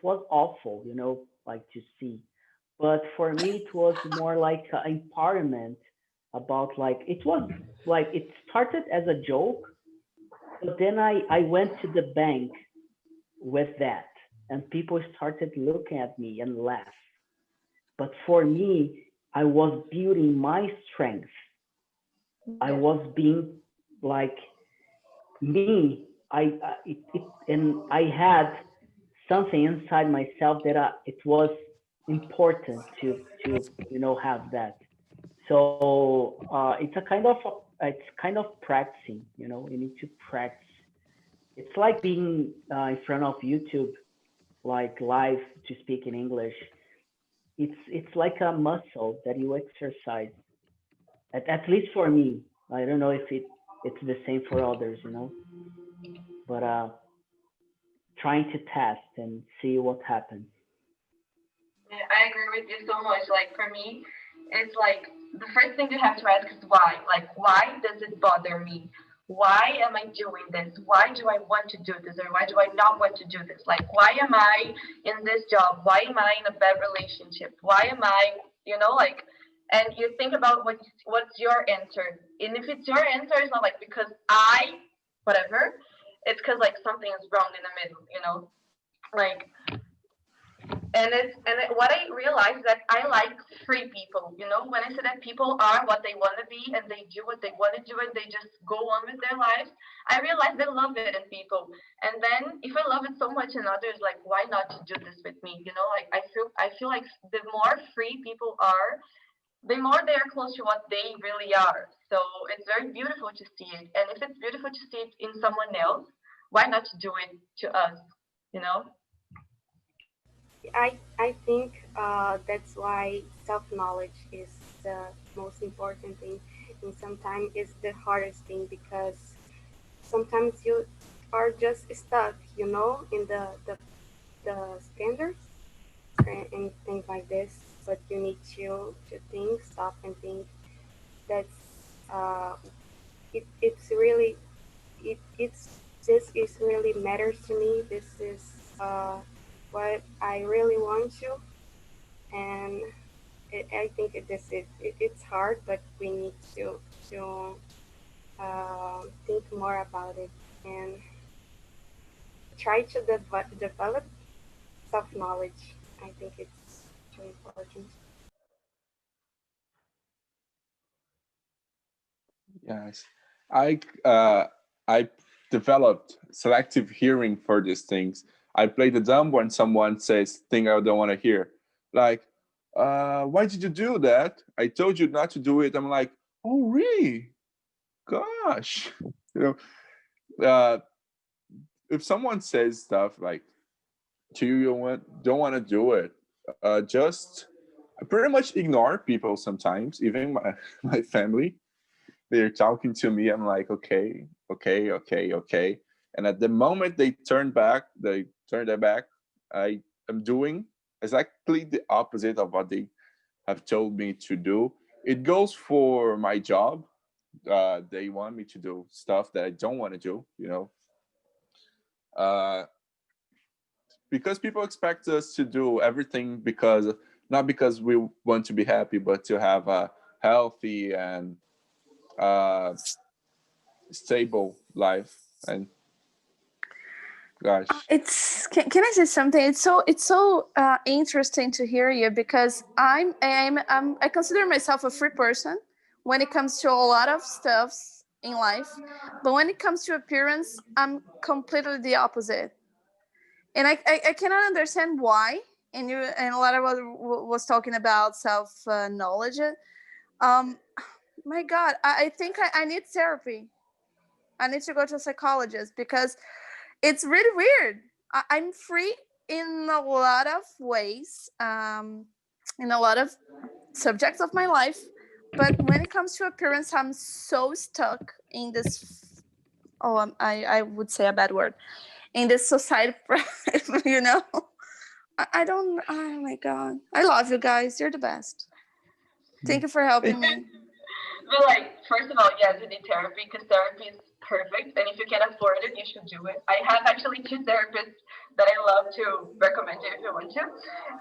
[SPEAKER 2] was awful, you know, like to see. But for me, it was more like empowerment about like it was like it started as a joke, but then I went to the bank with that, and people started looking at me and laugh. But for me, I was building my strength. I
[SPEAKER 1] Yes.
[SPEAKER 2] was being like me. And I had something inside myself that it was important to have that. So it's kind of practicing. You need to practice. It's like being in front of YouTube, like live to speak in English. It's like a muscle that you exercise. At least for me, I don't know if it's the same for others. But trying to test and see what happens.
[SPEAKER 1] Yeah, I agree with you so much. Like for me, it's like the first thing you have to ask is why. Like, why does it bother me? Why am I doing this? Why do I want to do this? Or why do I not want to do this? Like, why am I in this job? Why am I in a bad relationship? Why am I, like, and you think about what's your answer. And if it's your answer, it's not like because whatever, it's because like something is wrong in the middle, like, what I realized is that I like free people. When I say that people are what they want to be and they do what they want to do and they just go on with their lives, I realize they love it in people. And then if I love it so much in others, like why not to do this with me? Like I feel like the more free people are, the more they are close to what they really are. So it's very beautiful to see it. And if it's beautiful to see it in someone else, why not to do it to us?
[SPEAKER 5] I think that's why self-knowledge is the most important thing, and sometimes it's the hardest thing because sometimes you are just stuck, in the standards and things like this. But you need to think, stop and think. That's it's really it's this is really matters to me. This is what I really want to, and I think it's hard, but we need to think more about it and try to develop self knowledge. I think it's too important.
[SPEAKER 8] Yes, I I developed selective hearing for these things. I play the dumb when someone says thing I don't want to hear, like, why did you do that? I told you not to do it. I'm like, oh really? Gosh, you if someone says stuff like to you, you don't want to do it, just pretty much ignore people sometimes, even my family. They're talking to me. I'm like, okay, okay, okay, okay. And at the moment they turn their back, I am doing exactly the opposite of what they have told me to do. It goes for my job. They want me to do stuff that I don't want to do, uh, because people expect us to do everything not because we want to be happy, but to have a healthy and uh, stable life. And gosh,
[SPEAKER 4] Can I say something? It's so interesting to hear you because I consider myself a free person when it comes to a lot of stuffs in life, but when it comes to appearance, I'm completely the opposite, and I cannot understand why. And a lot of what was talking about self knowledge. Um, my God, I think I need therapy. I need to go to a psychologist because it's really weird. I'm free in a lot of ways, in a lot of subjects of my life, but when it comes to appearance, I'm so stuck in this. Oh, I would say a bad word in this society, you know. I don't. Oh my God, I love you guys. You're the best. Thank you for helping me.
[SPEAKER 1] But like, first of all, yes, you need therapy because therapy is perfect, and if you can afford it, you should do it. I have actually 2 therapists that I love to recommend you if you want to.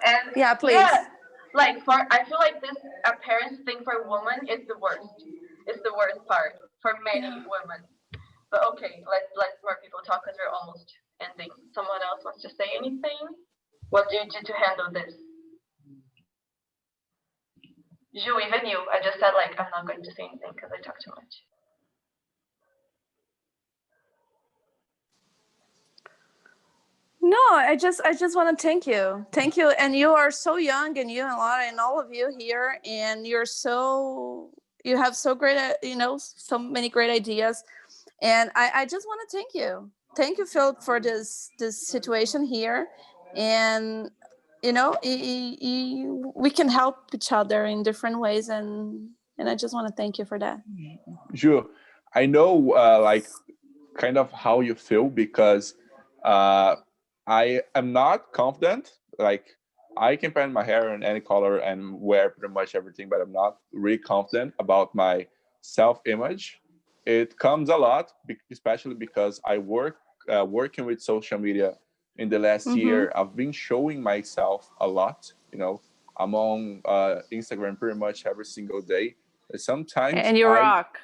[SPEAKER 1] And
[SPEAKER 4] Yeah, please.
[SPEAKER 1] yeah, like I feel like this appearance thing for women is the worst. It's the worst part for many women. But okay, let more people talk because we're almost ending. Someone else wants to say anything? What do you do to handle this? Ju, even you, I just said like I'm not going to say anything because I talk too much.
[SPEAKER 4] No, I just want to thank you, and you are so young, and you and Laura and all of you here, and you have so great, so many great ideas, and I just want to thank you, Phil, for this situation here, and we can help each other in different ways, and I just want to thank you for that.
[SPEAKER 8] Ju, I know like kind of how you feel because I am not confident. Like I can paint my hair in any color and wear pretty much everything, but I'm not really confident about my self-image. It comes a lot, especially because I working with social media in the last year. I've been showing myself a lot. I'm on Instagram pretty much every single day. Sometimes
[SPEAKER 4] And you rock.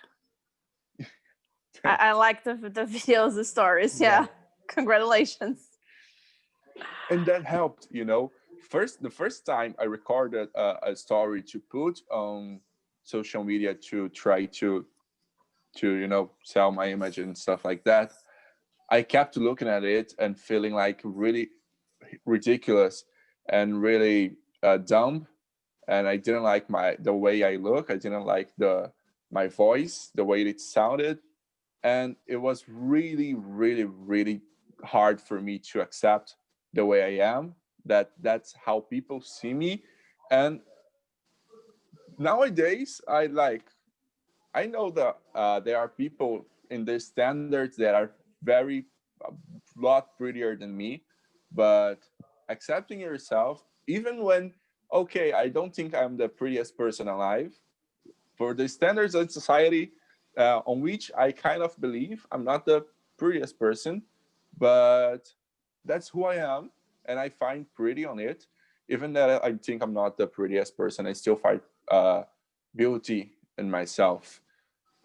[SPEAKER 4] I like the videos, the stories. Yeah. Congratulations.
[SPEAKER 8] And that helped. The first time I recorded a story to put on social media to try to sell my image and stuff like that, I kept looking at it and feeling like really ridiculous and really dumb. And I didn't like the way I look. I didn't like my voice, the way it sounded. And it was really, really, really hard for me to accept the way I am, that's how people see me. And nowadays, I know that there are people in their standards that are very a lot prettier than me, but accepting yourself, even when, okay, I don't think I'm the prettiest person alive, for the standards of society on which I kind of believe I'm not the prettiest person, but that's who I am, and I find pretty on it. Even that I think I'm not the prettiest person, I still find beauty in myself.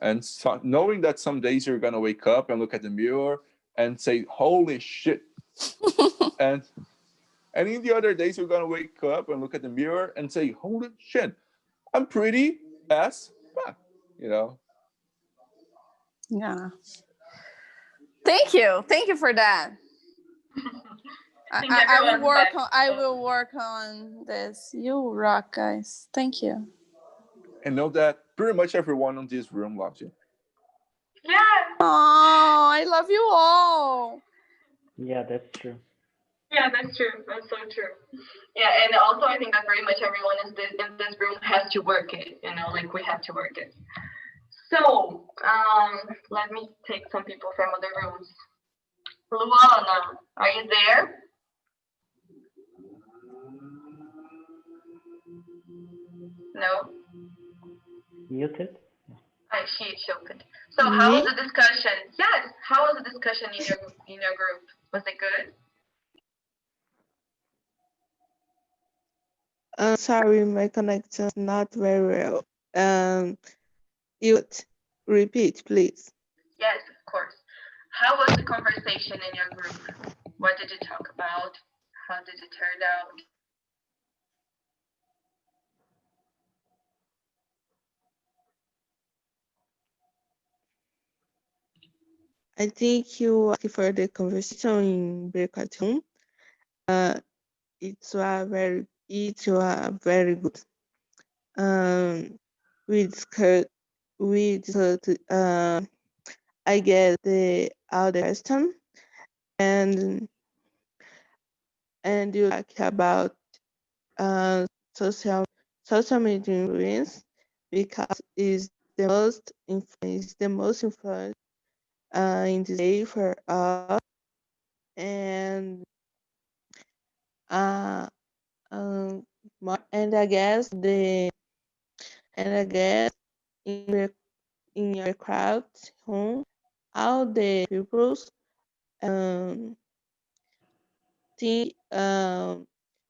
[SPEAKER 8] And so, knowing that some days you're gonna wake up and look at the mirror and say, "Holy shit," and in the other days you're gonna wake up and look at the mirror and say, "Holy shit, I'm pretty as fuck," you know.
[SPEAKER 4] Yeah. Thank you for that. I will work on. I will work on this. You rock, guys. Thank you.
[SPEAKER 8] And know that pretty much everyone in this room loves you.
[SPEAKER 1] Yeah.
[SPEAKER 4] Oh, I love you all.
[SPEAKER 2] Yeah, that's true.
[SPEAKER 1] Yeah, that's true. That's so true. Yeah, and also I think that pretty much everyone in this room has to work it. Like we have to work it. So, let me take some people from other rooms. Luana, are you there? No.
[SPEAKER 2] Muted?
[SPEAKER 1] She choked. So how was the discussion? Yes. How was the discussion in your group? Was it good?
[SPEAKER 5] Sorry, my connection is not very well. You repeat, please.
[SPEAKER 1] Yes, of course. How was the conversation in your group? What did you talk about? How did it turn out?
[SPEAKER 5] I think you asked for the conversation in Berkatun. It's a very good. We discussed, I guess, the other question, and you talk about social media influence, because it's the most influence in this day for us. And uh, um, and I guess in your crowd home, all the peoples um think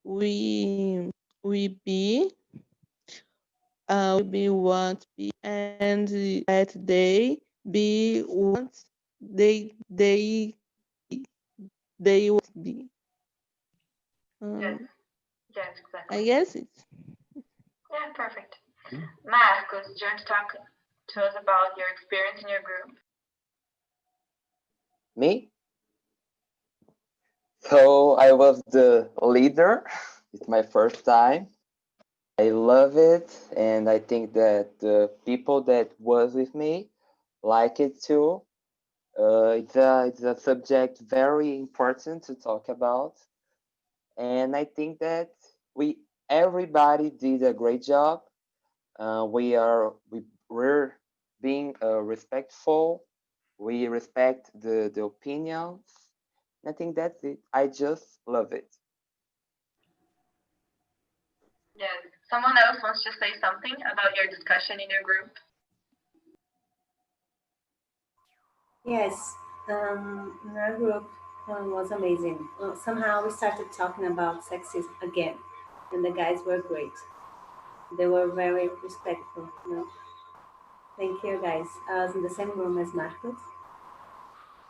[SPEAKER 5] we be want be, and that they be want they want be.
[SPEAKER 1] Yes. Yes, exactly.
[SPEAKER 5] I guess it's.
[SPEAKER 1] Yeah, perfect. Marcos, do you want to talk to us about your experience in your group?
[SPEAKER 9] Me? So I was the leader. It's my first time. I love it, and I think that the people that was with me like it too. It's a subject very important to talk about, and I think that everybody did a great job. We're being respectful. We respect the opinions. I think that's it. I just love it.
[SPEAKER 1] Yes. Someone else wants to say something about your discussion in your group?
[SPEAKER 10] Yes, our group was amazing. Somehow we started talking about sexism again, and the guys were great. They were very respectful. Thank you, guys. I was in the same room as Marcos,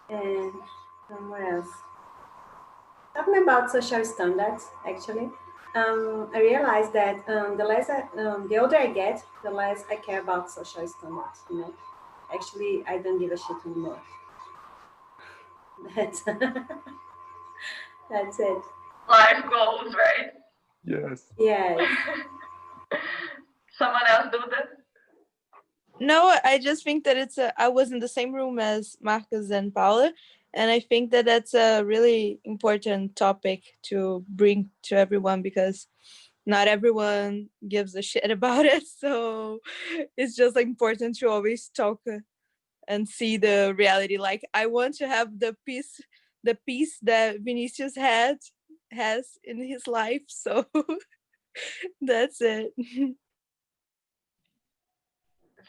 [SPEAKER 10] and somewhere else. Talking about social standards, actually, I realized that the older I get, the less I care about social standards. Actually, I don't give a shit anymore. That's that's it.
[SPEAKER 1] Life goals, right?
[SPEAKER 8] Yes.
[SPEAKER 10] Yes.
[SPEAKER 1] Someone else do this?
[SPEAKER 11] No, I just think that I was in the same room as Marcus and Paula, and I think that that's a really important topic to bring to everyone because not everyone gives a shit about it. So it's just like important to always talk and see the reality. Like I want to have the peace that Vinicius has in his life. So that's it.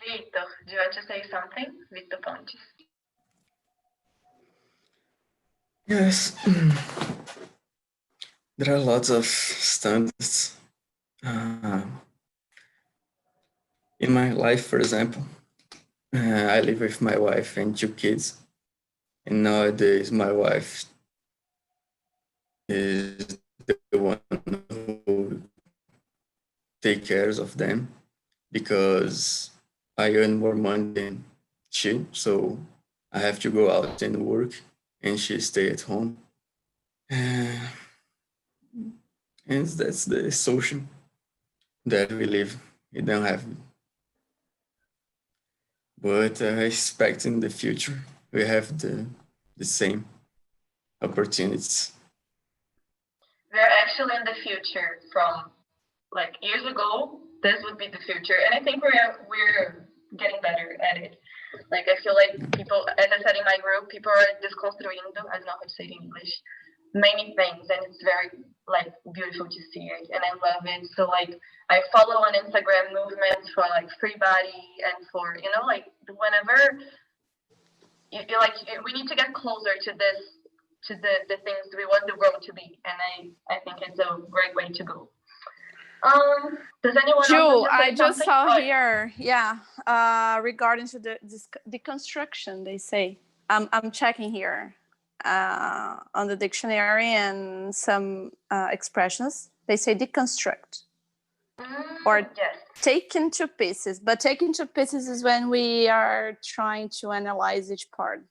[SPEAKER 1] Victor, do you want to say something? Victor Pontes.
[SPEAKER 6] Yes, there are lots of standards. In my life, for example, I live with my wife and 2 kids. And nowadays, my wife is the one who take care of them because I earn more money than she. So I have to go out and work and she stay at home. And that's the social that we live. We don't have. But I expect in the future we have the same opportunities.
[SPEAKER 1] We're actually in the future from like years ago. This would be the future, and I think we're getting better at it. Like I feel like people, as I said in my group, people are desconstruindo. I don't know how to say it in English. Many things, and it's very like beautiful to see it, and I love it. So like I follow on Instagram movements for like free body and for like whenever you like we need to get closer to this to the things we want the world to be, and I think it's a great way to go. Does anyone
[SPEAKER 4] Ju,
[SPEAKER 1] else
[SPEAKER 4] I just
[SPEAKER 1] something?
[SPEAKER 4] saw here, regarding to the deconstruction, they say. I'm checking here on the dictionary and some expressions. They say deconstruct or
[SPEAKER 1] yes.
[SPEAKER 4] taken to pieces. But taken to pieces is when we are trying to analyze each part.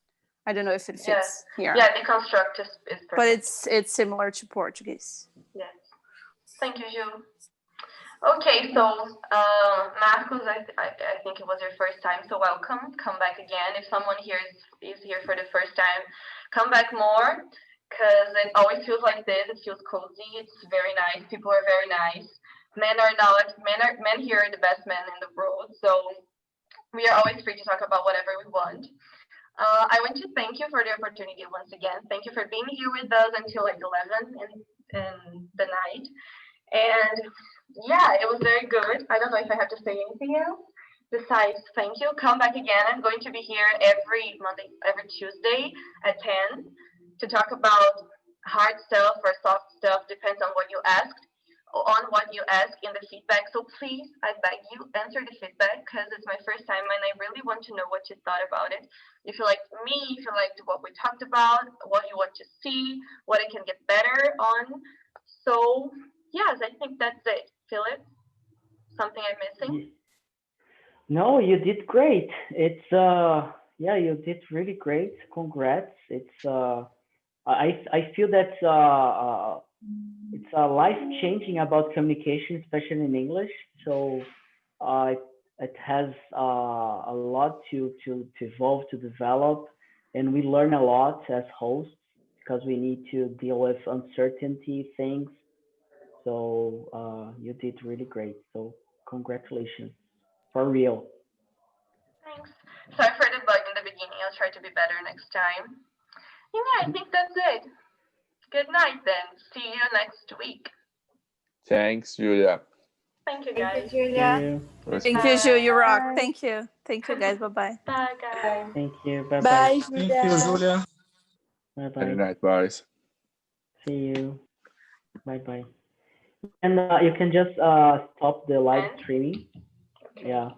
[SPEAKER 4] I don't know if it fits here.
[SPEAKER 1] Yeah, deconstruct is perfect.
[SPEAKER 4] But it's similar to Portuguese.
[SPEAKER 1] Yes. Thank you, Ju. Okay, so Marcos, I think it was your first time, so welcome. Come back again. If someone here is here for the first time, come back more, because it always feels like this. It feels cozy. It's very nice. People are very nice. Men here are the best men in the world, so we are always free to talk about whatever we want. I want to thank you for the opportunity once again. Thank you for being here with us until like 11 in the night. And yeah, it was very good. I don't know if I have to say anything else besides thank you. Come back again. I'm going to be here every Tuesday at 10 to talk about hard stuff or soft stuff, depends on what you asked, in the feedback. So please, I beg you, answer the feedback because it's my first time and I really want to know what you thought about it. If you liked me, if you liked what we talked about, what you want to see, what I can get better on. So yes, I think that's it. Philip, something I'm missing?
[SPEAKER 2] No, you did great. It's you did really great. Congrats. It's I feel that it's life changing about communication, especially in English. So it has a lot to evolve, to develop, and we learn a lot as hosts because we need to deal with uncertainty things. So you did really great. So congratulations, for real.
[SPEAKER 1] Thanks. Sorry for the bug in the beginning. I'll try to be better next time. Yeah, I think that's it. Good night then. See you next week.
[SPEAKER 8] Thanks, Julia.
[SPEAKER 1] Thank you,
[SPEAKER 5] Thank
[SPEAKER 1] guys.
[SPEAKER 5] you, Julia.
[SPEAKER 4] Thank you, Ju. You rock.
[SPEAKER 5] Bye.
[SPEAKER 4] Thank you. Thank you, guys. Bye-bye.
[SPEAKER 1] Bye, guys.
[SPEAKER 2] Thank you. Bye-bye.
[SPEAKER 11] Bye,
[SPEAKER 3] Thank you, Julia.
[SPEAKER 6] Good
[SPEAKER 2] Bye-bye.
[SPEAKER 8] night, guys.
[SPEAKER 2] See you. Bye-bye. And you can just stop the live streaming.
[SPEAKER 1] Okay.
[SPEAKER 2] Yeah.